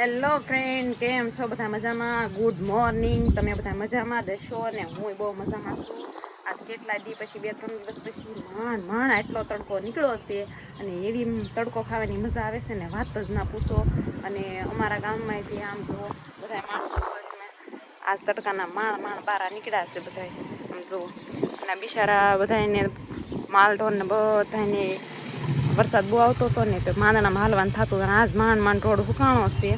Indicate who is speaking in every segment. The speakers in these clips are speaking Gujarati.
Speaker 1: હેલો ફ્રેન્ડ, કેમ છો? બધા મજામાં? Good morning. તમે બધા મજામાં દેશો ને હું બહુ મજામાં છું. આજ કેટલા દી પછી 2-3 દિવસ પછી માંડ આટલો તડકો નીકળ્યો છે અને એવી તડકો ખાવાની મજા આવે છે ને વાત જ ના પૂછો. અને અમારા ગામમાંથી આમ જો બધા માણસો આજ તડકાના માંડ બારા નીકળ્યા છે બધા. આમ જો અને બિચારા બધાને માલઢોર ને બધાને વરસાદ બહુ આવતો હતો ને તો માંદણામાં હાલવાનું થતું અને આજ માંડ રોડ હુકાણો છે.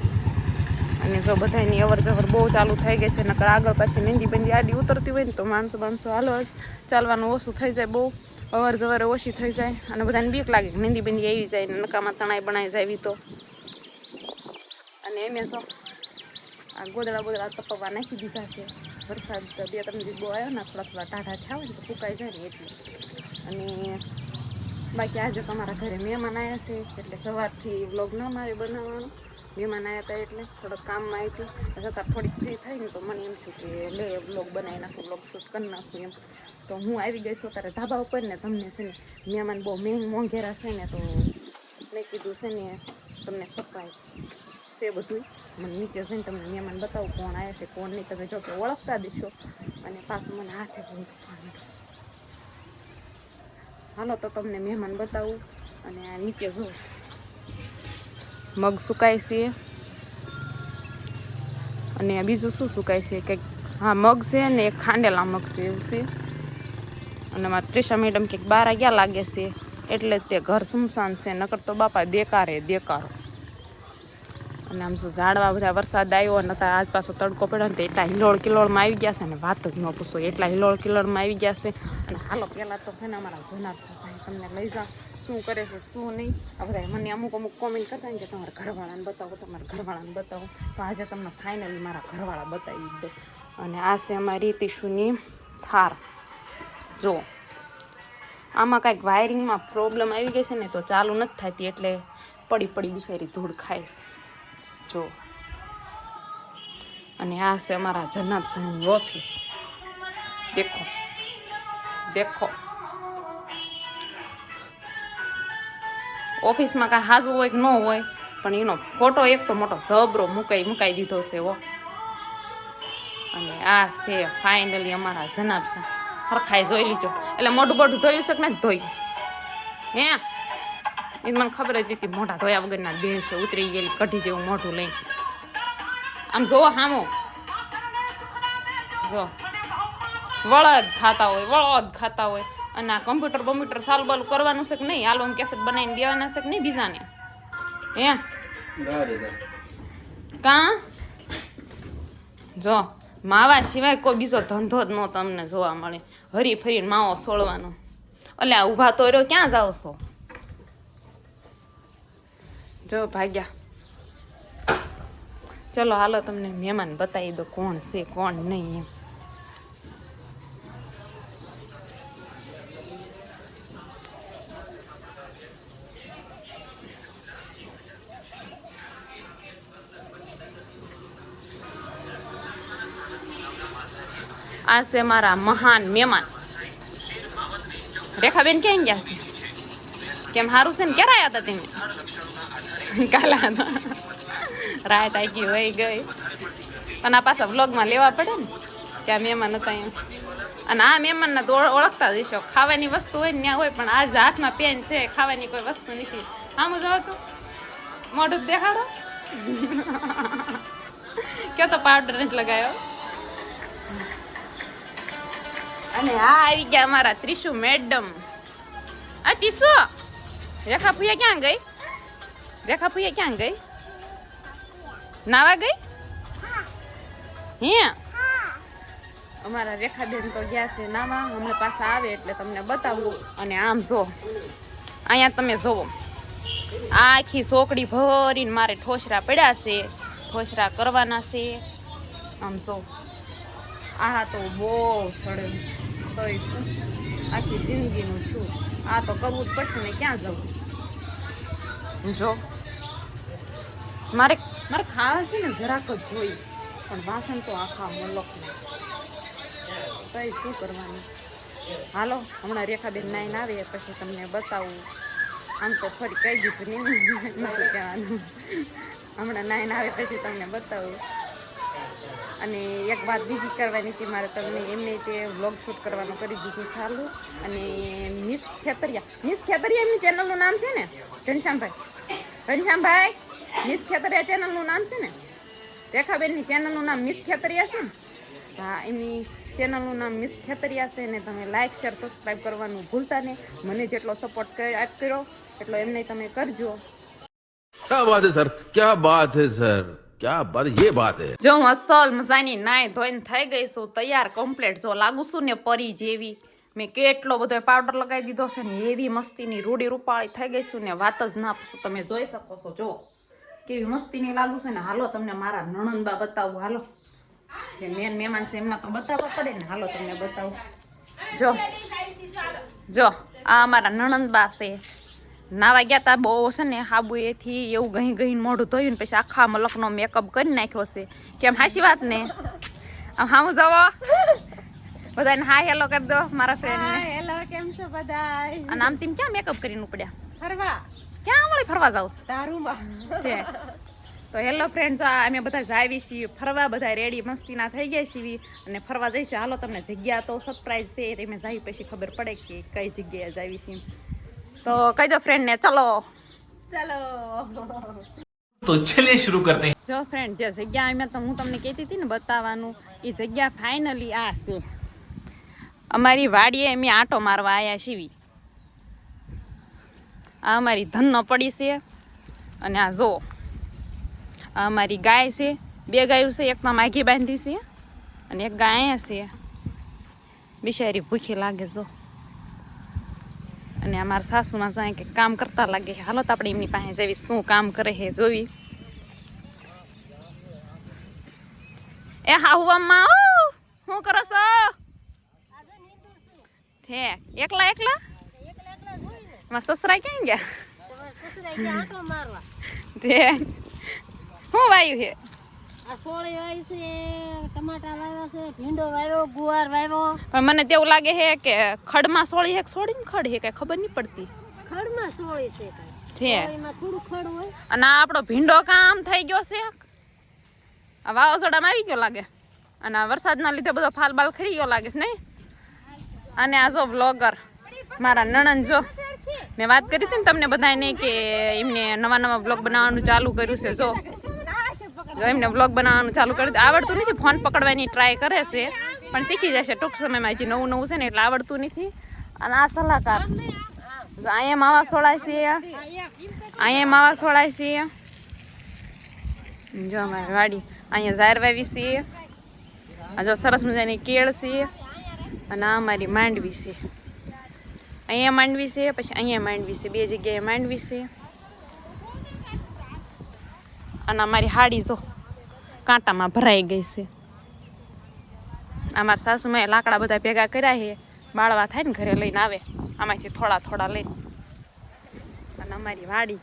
Speaker 1: અને જો બધાની અવર જવર બહુ ચાલુ થઈ ગઈ છે. નકર આગળ પાછી મહેંદી બંદી આડી ઉતરતી હોય ને તો માણસો હાલો ચાલવાનું ઓછું થઈ જાય, બહુ અવર જવર ઓછી થઈ જાય અને બધાને બીક લાગે કે મહેંદી બંદી આવી જાય ને નકામાં તણાઈ બનાઈ જાય એવી. તો અને એમ જો આ ગોદડા તપવા નાખી દીધા છે. વરસાદ 2-3 દિવસ બહુ આવ્યો ને થોડા ટાઢા થયા હોય ને તો ફૂંકાઈ જાય ને એટલે. અને બાકી આજે તમારા ઘરે મહેમાન આવ્યા છે એટલે સવારથી વ્લોગ ના મારે બનાવવાનો. મહેમાન આવ્યા હતા એટલે થોડોક કામમાં આવી હતી છતાં થોડીક ફ્રી થઈ ને તો મને એમ થયું કે લે વ્લોગ બનાવી નાખું, વ્લોગ શૂટ કરી નાખું એમ. તો હું આવી ગઈ છું અત્યારે ધાબા ઉપર ને તમને છે ને મહેમાન બહુ મોંઘેરા છે ને તો મેં કીધું છે ને તમને સરપ્રાઈઝ છે બધું. મને નીચે જઈને તમને મહેમાન બતાવું કોણ આવ્યા છે કોણ નહીં. તમે જો કે ઓળખતા દેશો અને પાછું મને હાથે બહુ હાલો તો તમને મહેમાન બતાવું. અને આ નીચે જો મગ સુકાય છે અને બીજું શું સુકાય છે કંઈક, હા મગ છે ને એક ખાંડેલા મગ છે એવું છે. અને મારા ત્રિષા મેડમ કંઈક બહાર ગયા લાગે છે એટલે તે ઘર સુમસાન છે, નકર તો બાપા દેકારો. અને આમ શું ઝાડવા બધા વરસાદ આવ્યો ને આજ પાછો તડકો પડ્યો ને તો એટલા હિલોળ કિલોળમાં આવી ગયા છે ને વાત જ ન પૂછો. એટલા હિલોળ કિલોળમાં આવી ગયા છે. અને હાલો પહેલાં તો છે ને અમારા જનાબ ભાઈ તમને લઈ જાઓ શું કરે છે શું નહીં. આ બધા મને અમુક કોમેન્ટ કરતા ને કે તમારા ઘરવાળાને બતાવો તો આજે તમને ફાઇનલી મારા ઘરવાળા બતાવી દો. અને આ છે અમારી ટીશુની થાર. જો આમાં કાંઈક વાયરિંગમાં પ્રોબ્લેમ આવી ગઈ છે ને તો ચાલુ નથી થતી એટલે પડી બિચારી ધૂળ ખાય છે જો. અને આ છે અમારા જનાબ સાહેબની ઓફિસ. દેખો ઓફિસમાં કાંઈ હાજવું હોય કે ન હોય પણ એનો ફોટો એક તો મોટો જબરો મુકાઈ દીધો છે હો. અને આ છે ફાઇનલી અમારા જનાબ સાહેબ. હરખાઈ જોઈ લીજો એટલે મોઢું ધોયું છે કે નથી ધોયું હે એ મને ખબર જ હતી. મોઢા ધોયા વગરના બે છે ઉતરી ગયેલી કઢી જેવું મોઢું લઈને. આમ જોવો હામો જો વળદ ખાતા હોય અને આ કમ્પ્યુટર સાલું બાલું કરવાનું છે કે નહીં, આલ્બમ કેસેટ બનાવીને દેવાના છે કે નહીં બીજાને હે કાં જો માવા સિવાય કોઈ બીજો ધંધો જ ન તમને જોવા મળે. હરી ફરીને માવો સોળવાનો. એટલે આ ઊભા તો રહ્યો ક્યાં જાઓ છો? જો ભાગ્યા. ચલો હાલો તમને મહેમાન બતાવી દો કોણ છે કોણ નહીં એમ. આ છે મારા મહાન મહેમાન. રેખાબેન ક્યાં ગયા છે? કેમ સારું છે ને ક્યારે આવ્યા હતા તમે? કાલે રાત આગી વહી ગઈ. અને આ પાછા વ્લોગમાં લેવા પડે ને ત્યાં મહેમાન હતા એમ. અને આ મહેમાનને તો ઓળખતા જ હશો. ખાવાની વસ્તુ હોય ને ત્યાં હોય પણ આજ હાથમાં પેન છે, ખાવાની કોઈ વસ્તુ નથી. આમ જાઓ તો મોઢું દેખાડો. કયો તો પાવડર નથી લગાવ્યો. અને આ આવી ગયા અમારા ત્રિશુ મેડમ. આ ત્રિશુ રેખા ફૂયા ક્યાં ગઈ? નાવા ગઈ હે? અમારા રેખાબેન તો ગયા છે નાવા. હમણાં પાછા આવે એટલે તમને બતાવું. અને આમ જો અહીંયા તમે જોવો આખી સોકડી ભરીને મારે ઠોસરા પડ્યા છે, ઠોસરા કરવાના છે. આમ જો આ તો બહુ સડે તોય આખી જિંદગીનું છું. આ તો કરવું જ પડશે ને ક્યાં જવું. જો મારે ખાવા છે ને જરાક જ જોઈ પણ વાસણ તો આખા મલકના. તોય શું કરવાનું. હાલો હમણાં રેખાબેન નાઈને આવે પછી તમને બતાવું. આમ તો ફરી કહી દીધું નહીં કહેવાનું. હમણાં નાઈને આવે પછી તમને બતાવું. અને એક વાત બીજી કરવાની હતી મારે તમને, એમને તે વ્લોગ શૂટ કરવાનું કરી દીધું ચાલુ. અને મિસ ખેતરિયા એમની ચેનલનું નામ છે ને, ઘનશ્યામભાઈ મિસ ખેતરિયા ચેનલનું નામ છે ને, રેખાબેનની ચેનલનું નામ મિસ ખેતરિયા છે ને. હા, એમની ચેનલનું નામ મિસ ખેતરિયા છે ને. તમે લાઈક શેર સબસ્ક્રાઈબ કરવાનું ભૂલતા નહીં. મને જેટલો સપોર્ટ કર્યો એટલો એમને તમે કરજો.
Speaker 2: क्या बात है सर, क्या बात है सर, क्या बात, ये बात है.
Speaker 1: જો હું અસલ મજાની નાઈ ધોઈને થઈ ગઈ છું તૈયાર કમ્પ્લીટ. જો લાગુ છું ને પરી જેવી. મેં કેટલો બધો પાવડર લગાવી દીધો છે ને, એવી મસ્તીની રૂડી રૂપાળી થઈ ગઈ છું ને વાત જ ના પૂછો. તમે જોઈ શકો છો જો કેવી મસ્તીની લાગુ છે ને. હાલો તમને મારા નણંદબા બતાવું. હાલો, જે મેન મહેમાન છે એમના તો બતાવવા પડે ને. હાલો તમને બતાવું. જો આ અમારા નણંદબા છે. નાવા ગયા તા બહુ છે ને હાબુએથી એવું ગહી ગહીને મોઢું ધોયું ને પછી આખા મલકનો મેકઅપ કરી નાખ્યો છે. કેમ હાસી વાત ને? આમ હામું જવો બધાને હા હેલો કરી દો મારા ફ્રેન્ડને.
Speaker 3: હેલો, કેમ છો બધાય?
Speaker 1: અને આમ તેમ ક્યાં મેકઅપ કરીને ઉપડ્યા?
Speaker 3: ફરવા.
Speaker 1: ક્યાં વળી ફરવા જાવ
Speaker 3: તારુમાં
Speaker 1: છે? તો હેલો ફ્રેન્ડ્સ, અમે બધા જાવી છીએ ફરવા. બધા રેડી મસ્તીના થઈ ગયા છીએ અને ફરવા જઈશું. હાલો તમને જગ્યા તો સરપ્રાઈઝ છે, તમે જાવી પછી ખબર પડે કે કઈ જગ્યાએ જાવી છીએ. તો કહી દો ફ્રેન્ડ ને. ચલો
Speaker 4: तो चलिए शुरू करते हैं.
Speaker 1: જો ફ્રેન્ડ, જે જગ્યા અમે તો હું તમને કહેતી હતી ને બતાવવાનું, એ જગ્યા ફાઇનલી આ છે. અમારી વાડીએ અમે આંટો મારવા આવ્યા છીએ. આ અમારી ધનનો પડી છે અને આ જો આ અમારી ગાય છે. 2 ગાયું છે, એક તો માઘી બાંધી છે અને એક ગાય અહીંયા છે. બિચારી ભૂખી લાગે જો. અને અમારા સાસુમાં જાય કે કામ કરતા લાગે. હાલો તો આપણે એમની પાસે જવી, શું કામ કરે છે જોવી. એ હાહુવામાં શું કરો છો? થે એકલા એમાં સસરા ક્યાં ગયા? તે શું વાયું છે?
Speaker 3: સોળી વાવી છે, ટમાટા વાવ્યા છે, ભીંડો વાવ્યો, ગુવાર વાવ્યો.
Speaker 1: પણ મને તેવું લાગે છે કે ખડમાં સોળી છે, સોળીને ખડ છે, કઈ ખબર નહીં પડતી.
Speaker 3: ખડમાં સોળી છે,
Speaker 1: છે
Speaker 3: એમાં થોડું ખડ હોય.
Speaker 1: અને આ આપણો ભીંડો કામ થઈ ગયો છે. આ વાવાઝોડામાં આવી ગયો લાગે અને આ વરસાદના લીધે બધો ફાલ બાલ ખરી ગયો લાગે છે નહીં. અને આ જો બ્લોગર મારા નણંદ, જો મેં વાત કરી હતી ને તમને બધાને કે એમને નવા બ્લોગ બનાવવાનું ચાલુ કર્યું છે. જો એમને બ્લોગ બનાવવાનું ચાલુ કરી દીધું. આવડતું નથી, ફોન પકડવાની ટ્રાય કરે છે પણ શીખી જશે ટૂંક સમયમાં. હજી નવું છે ને એટલે આવડતું નથી. અને આ સલાહકાર જો અહીંયા માવા સોળાય છે, અહીંયા માવા સોળાય છે. જો અમારી વાડી અહીંયા ઝાર વાવી છે. આ જો સરસ મજાની કેળ છે. અને આ અમારી માંડવી છે. અહીંયા માંડવી છે, પછી અહીંયા માંડવી છે. 2 જગ્યાએ માંડવી છે. અને અમારી હાડી જો કાંટામાં ભરાઈ ગઈ છે. અમારા સાસુમાં લાકડા બધા ભેગા કર્યા છે. બાળવા થાય ને ઘરે લઈને આવે આમાંથી થોડા લઈને. અને અમારી વાડી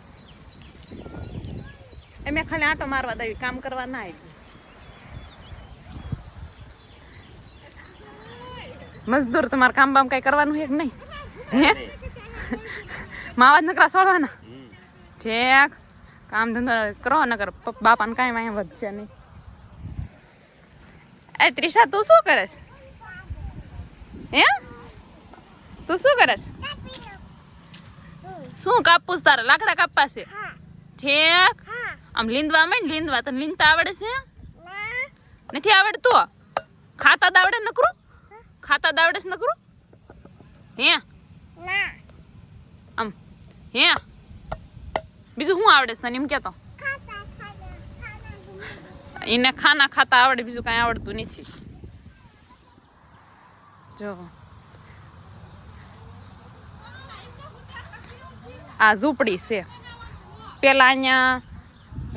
Speaker 1: એમ ખાલી આંટો મારવા દેવી, કામ કરવા ના આવી. મજદૂર તમારે કામ બામ કઈ કરવાનું છે કે નહીં? હે માવા જ નકરા સોળવાના? ઠેક કામ ધંધો કરો નકર બાપાને કાંઈ વાંહે વધશે નહીં. એ ત્રિષા, તું શું કરે છે? હે તું શું કરે છે? શું કાપુસ? તારે લાકડા કાપવા છે? ઠેક આમ લીંદવા માંડ. લીંદવા તને લીંદતા આવડે છે? નથી આવડતું? ખાતા દાવડે નકરું? ખાતા દાવડે છે નકરું? હે આમ હે બીજું શું આવડે છે તને એમ કેતો? એને ખાના ખાતા આવડે, બીજું કઈ આવડતું નથી. જો આ ઝૂંપડી છે. પેલા અહીંયા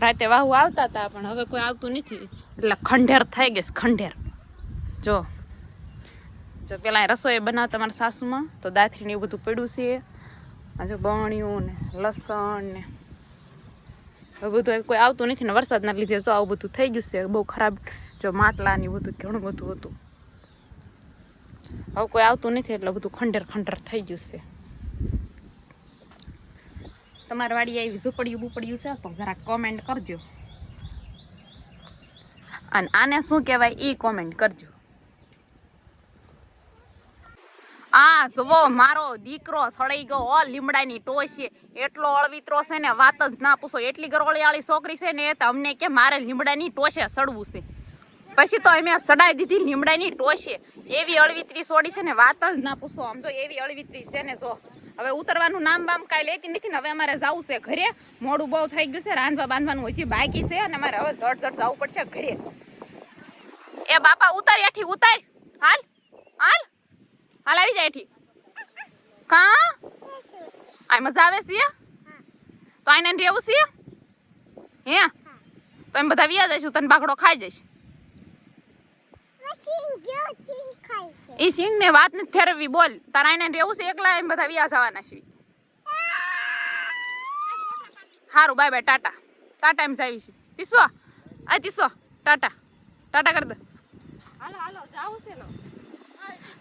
Speaker 1: રાતે વાહુ આવતા હતા પણ હવે કોઈ આવતું નથી એટલે ખંડેર થઈ ગઈ છે. ખંડેર જો પેલા રસોઈ બનાવતા મારા સાસુમાં તો દાથરી ને એવું બધું પડ્યું છે. આ જો બણ્યું ને લસણ ને બધું કોઈ આવતું નથી ને વરસાદના લીધે જો આવું બધું થઈ ગયું છે. બહુ ખરાબ જો માટલા ને બધું ઘણું બધું હતું. હવે કોઈ આવતું નથી એટલે બધું ખંડેર થઈ ગયું છે. તમારી વાડી આવી ઝૂંપડિયું બુપડિયું છે તો જરા કોમેન્ટ કરજો. અને આને શું કહેવાય એ કોમેન્ટ કરજો. આ જુઓ મારો દીકરો સડાઈ ગયો ઓ લીમડાની ટોશે, એટલો અળવિત્રો છે ને વાત જ ના પૂછો. એટલી ગરોળીવાળી છોકરી છે ને તો અમને કે મારે લીમડાની ટોશે સડવું છે. પછી તો અમે સડાઈ દીધી લીમડાની ટોશે. એવી અળવિત્રી છોડી છે ને વાત જ ના પૂછો. આમ જો એવી અળવિત્રી છે ને જો. હવે ઉતરવાનું નામ બામ કાંઈ લેતી નથી ને હવે અમારે જવું છે ઘરે. મોડું બહુ થઈ ગયું છે, રાંધવા બાંધવાનું હજી બાકી છે અને અમારે હવે ઝટ જવું પડશે ઘરે. એ બાપા ઉતાર એઠી ઉતાર, હાલ હાલ હાલ આવી જાય એઠી. કા આ મજા આવે છે તો આઈને રહેવું છે હે? તો એમ બધા વ્યા જઈશું, તને બાકડો ખાઈ જઈશ. એ સિંગ ને વાત નથી ફેરવવી, બોલ તારા આઈને રહેવું છે એકલા, એમ બધા વ્યા જવાના છે. સારું બાય બાય, ટાટા ટાટા એમ જાવી છે. તીસો આ તીસો ટાટા ટાટા કરી દે. હાલો હાલો જાવું છે લો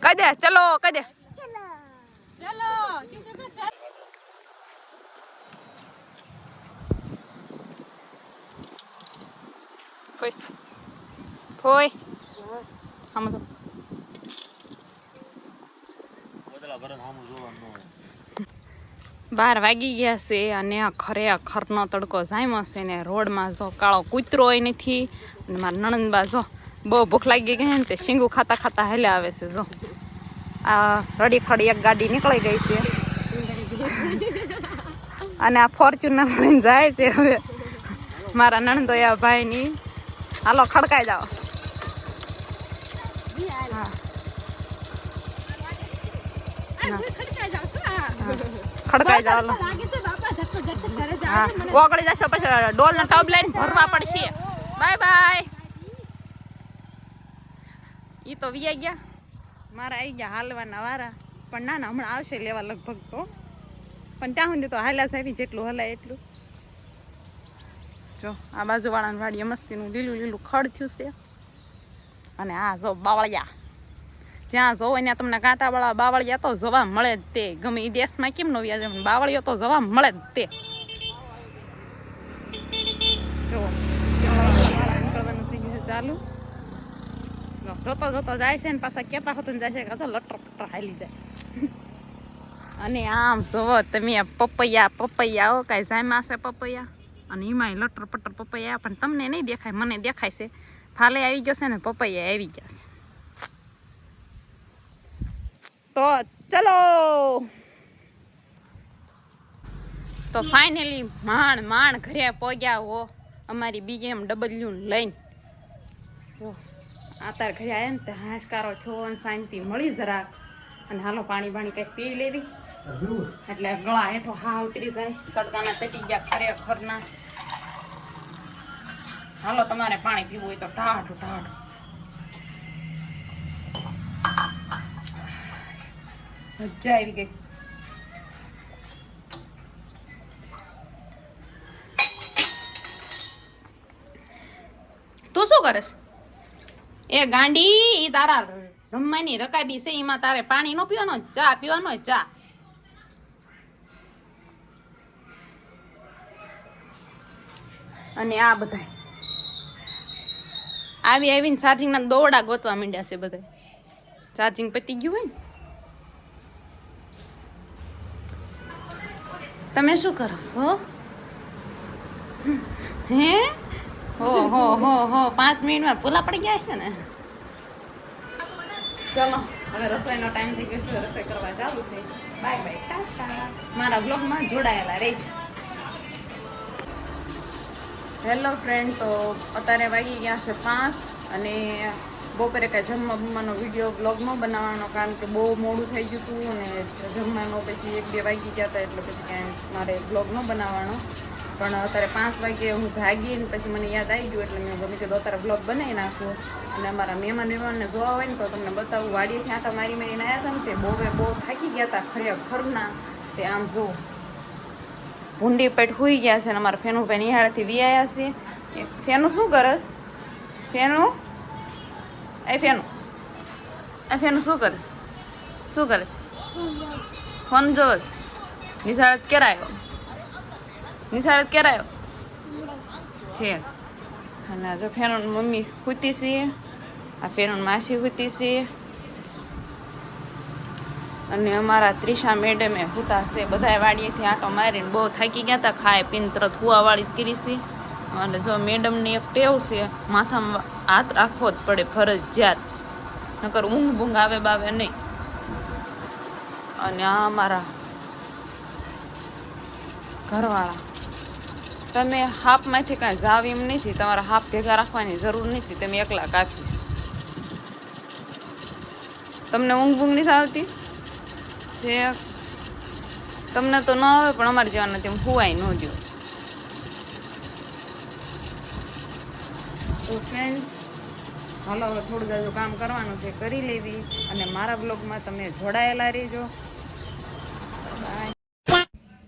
Speaker 1: કહી દે, ચલો કહી દે ચલો તીસો કે ચાલ. ફોય ફોય આમ તો 12 વાગી ગયા છે અને આ ખરેખરનો તડકો જામ્યો છે ને રોડમાં જો કાળો કૂતરો હોય નથી. અને મારા નણંદબા જો બહુ ભૂખ લાગી ગઈ ને તે શીંગું ખાતા ખાતા હેલ્યા આવે છે. જો આ રડી ખડી એક ગાડી નીકળી ગઈ છે અને આ ફોર્ચ્યુનર લઈને જાય છે. હવે મારા નણંદોયા ભાઈની હાલો ખડકાઈ જાઓ. ખડકાઈ જાવ ઓગળી જશો પછી ડોલ ના ટબ લઈને ભરવા પડશે. Bye bye. ઈ તો વી ગયા, મારા આવી ગયા હાલવાના વારા. પણ ના ના હમણાં આવશે લેવા લગભગ તો. પણ ત્યાં સુધી તો હાલ્યા સાહેબ જેટલું હલાય એટલું. જો આ બાજુવાળાની વાડીએ મસ્તીનું લીલું લીલું ખડ થયું છે. અને આ જો બાવળિયા, જ્યાં જોવો ત્યાં તમને કાંટાવાળા બાવળિયા તો જોવા મળે જ તે. ગમે એ દેશમાં કેમ ન વ્યાજ, બાવળિયો તો જોવા મળે જ તે. જો નીકળવાનું થઈ ગયું છે ચાલુ. જોતો જોતો જાય છે ને પાછા કેતા હોતું જાય છે કે તો લટર પટર હાલી જાય છે. અને આમ જોવો તમે પપૈયા હો કાંઈ જામ્યા છે પપૈયા. અને એમાંય લટર પટર પપૈયા, પણ તમને નહીં દેખાય, મને દેખાય છે. ફાલે આવી ગયો છે ને પપૈયા આવી ગયા છે. તો ચલો તો ફાઇનલી માંડ ઘરે પહોંચ્યા હો અમારી BMW લઈને. અત્યારે ઘરે આવ્યા ને તો હાશકારો થયો અને શાંતિ મળી જરાક. અને હાલો પાણી બાણી કંઈક પી લેવી એટલે ગળા હેઠો હા ઉતરી જાય. તડકાના તટી ગયા ખરેખરના. હાલો તમારે પાણી પીવું હોય તો ટાઢું ટાઢું. મજા આવી ગઈ. તું શું કરસ? એ ગાંડી, ઈ તારા રમવાની રકાબી છે, એમાં તારે પાણી નો પીવાનો, ચા પીવાનો. ચા અને આ બધા આવીને ચાર્જિંગ ના દોરડા ગોતવા માંડ્યા છે બધા. ચાર્જિંગ પતી ગયું હોય ને. તમે શું કરો છો હે? હો 5 મિનિટમાં પૂલા પડી ગયા છે ને. ચલો હવે રસોઈનો ટાઈમ થઈ ગયો છે, રસોઈ કરવા જાવું છે. Bye bye, Tata. મારા બ્લોગમાં જોડાયેલા રહેજો. હેલો ફ્રેન્ડ, તો અત્યારે વાગી ગયા છે 5 અને બપોરે કાંઈ જમવા બમવાનો વિડીયો બ્લોગ ન બનાવવાનો, કારણ કે બહુ મોડું થઈ ગયું હતું અને જમવાનો પછી 1-2 વાગી ગયા હતા, એટલે પછી કાંઈ મારે બ્લોગ ન બનાવવાનો. પણ અત્યારે 5 વાગે હું જાગી ને પછી મને યાદ આવી ગયું, એટલે મેં કીધું અત્યારે બ્લોગ બનાવી નાખું. અને અમારા મહેમાનને જોવા હોય ને તો તમને બતાવું. વાડીએથી આટા મારીને આવ્યા હતા ને તે બહુ થાકી ગયા હતા ખરેખરના. તે આમ જો ભૂંડી પેટ હોઈ ગયા છે. અને અમારા ફેનુભાઈ નિહાળેથી વિયાયા છે. ફેનું શું કરસ? ફેનું ફેનું શું કરસ? શું કરસ? ફોન જોવસ? નિશાળે ક્યારે આવ્યો? ઠીક. અને જો ફેરોન મમ્મી સૂતી છે, આ ફેરોન માસી સૂતી છે, અને અમારા ત્રિષા મેડમે સૂતા છે. બધા વાડીએથી આંટો મારીને બહુ થાકી ગયા હતા, ખાય પીને તરત હુવાવાળી જ કરી છે. અને જો મેડમની એક ટેવ છે, માથામાં હાથ રાખવો જ પડે ફરજિયાત, નકર ઊંઘ બૂંઘ આવે બાવે નહીં. અને આ અમારા ઘરવાળા, તમે હાપમાંથી કાંઈ જાવ એમ નથી, તમારા હાપ ભેગા રાખવાની જરૂર નથી, તમે એકલા કાફી છે. તમને ઊંઘ બૂંઘ નથી આવતી છે? તમને તો ન આવે, પણ અમારે જેવા નથી, હુવાય ન દો. તો ફ્રેન્ડ્સ, હાલો હવે થોડું જાજુ કામ કરવાનું છે, કરી લેવી. અને મારા બ્લોગમાં તમે જોડાયેલા રહેજો.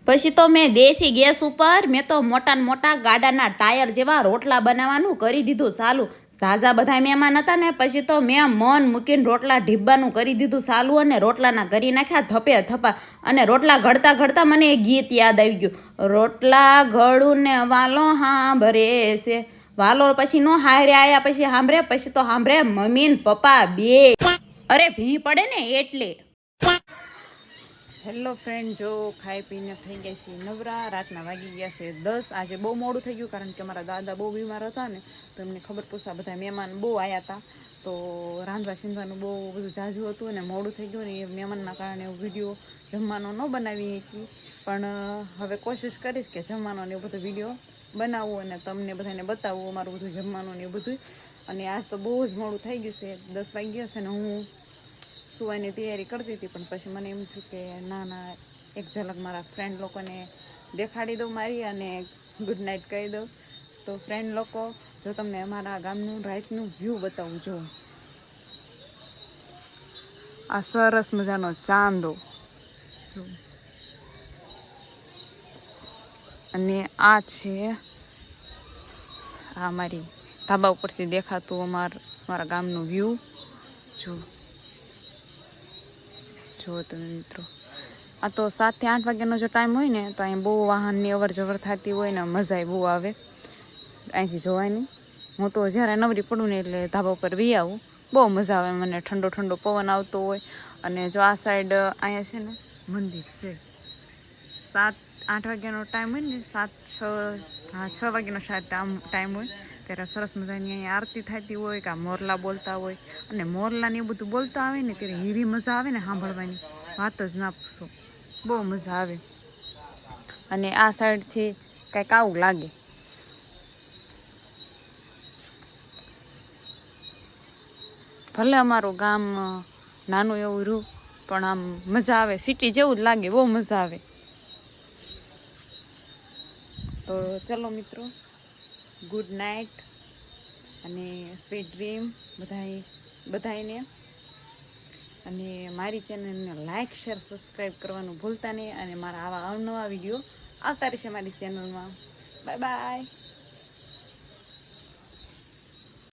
Speaker 5: પછી તો મેં દેશી ગેસ ઉપર મેં તો મોટા ને મોટા ગાડાના ટાયર જેવા રોટલા બનાવવાનું કરી દીધું ચાલુ. ઝાઝા બધા મહેમાન હતા ને, પછી તો મેં મન મૂકીને રોટલા ઢીબવાનું કરી દીધું ચાલુ, અને રોટલાના કરી નાખ્યા ધપે ધપા. અને રોટલા ઘડતા ઘડતા મને એ ગીત યાદ આવી ગયું, રોટલા ઘડું ને વાલો હાંભરે છે. વાલો પછી નો હારે આયા પછી સાંભળે, પછી તો સાંભળે મમ્મી ને પપ્પા બે. અરે ભી પડે ને એટલે.
Speaker 1: હેલો ફ્રેન્ડ, જો ખાઈ પીને થઈ ગયા છીએ નવરા. રાતના વાગી ગયા છે 10. આજે બહુ મોડું થઈ ગયું, કારણ કે અમારા દાદા બહુ બીમાર હતા ને, તો એમને ખબર પૂછવા બધા મહેમાન બહુ આવ્યા હતા, તો રાંધવા છીંધવાનું બહુ બધું ઝાઝું હતું અને મોડું થઈ ગયું ને, એ મહેમાનના કારણે એવું વિડીયો જમવાનો ન બનાવી શકી. પણ હવે કોશિશ કરીશ કે જમવાનો ને એવું બધો વિડીયો બનાવવું અને તમને બધાને બતાવવું અમારું બધું જમવાનું ને એવું બધું. અને આજ તો બહુ જ મોડું થઈ ગયું છે, 10 વાગી ગયા છે ને હું સુવાની તૈયારી કરતી હતી. પણ પછી મને એમ થયું કે ના, એક ઝલક મારા ફ્રેન્ડ લોકોને દેખાડી દઉં મારી, અને ગુડ નાઇટ કહી દઉં. તો ફ્રેન્ડ લોકો, જો તમને અમારા ગામનું રાતનું વ્યૂ બતાવું, જો આ સરસ મજાનો ચાંદો જો, અને આ છે આ મારી ધાબા ઉપરથી દેખાતું મારા ગામનું વ્યૂ. જો તમે મિત્રો, આ તો 7 થી 8 વાગ્યાનો જો ટાઈમ હોય ને, તો અહીં બહુ વાહનની અવર જવર થતી હોય ને, મજા બહુ આવે અહીંથી જોવાની. હું તો જ્યારે નવરી પડું ને એટલે ધાબા ઉપર વી આવું, બહુ મજા આવે મને. ઠંડો ઠંડો પવન આવતો હોય. અને જો આ સાઈડ અહીંયા છે ને મંદિર છે, 7-8 વાગ્યાનો ટાઈમ હોય ને, 6 વાગ્યાનો શાયદ ટાઈમ હોય, ત્યારે સરસ મજાની અહીંયા આરતી થતી હોય, કે મોરલા બોલતા હોય. અને મોરલા ને એવું બધું બોલતા આવે ને, ત્યારે એવી મજા આવે ને સાંભળવાની, વાત જ ના પૂછો, બહુ મજા આવે. અને આ સાઈડથી કંઈક આવું લાગે. ભલે અમારું ગામ નાનું એવું રહ્યું, પણ આમ મજા આવે, સિટી જેવું જ લાગે, બહુ મજા આવે. તો ચલો મિત્રો, ગુડ નાઇટ અને સ્વીટ ડ્રીમ બધાને. અને મારી ચેનલને લાઇક શેર સબસ્ક્રાઈબ કરવાનું ભૂલતા નહીં. અને મારા આવા અવનવા વિડીયો આવતા રહેશે મારી ચેનલમાં. Bye bye.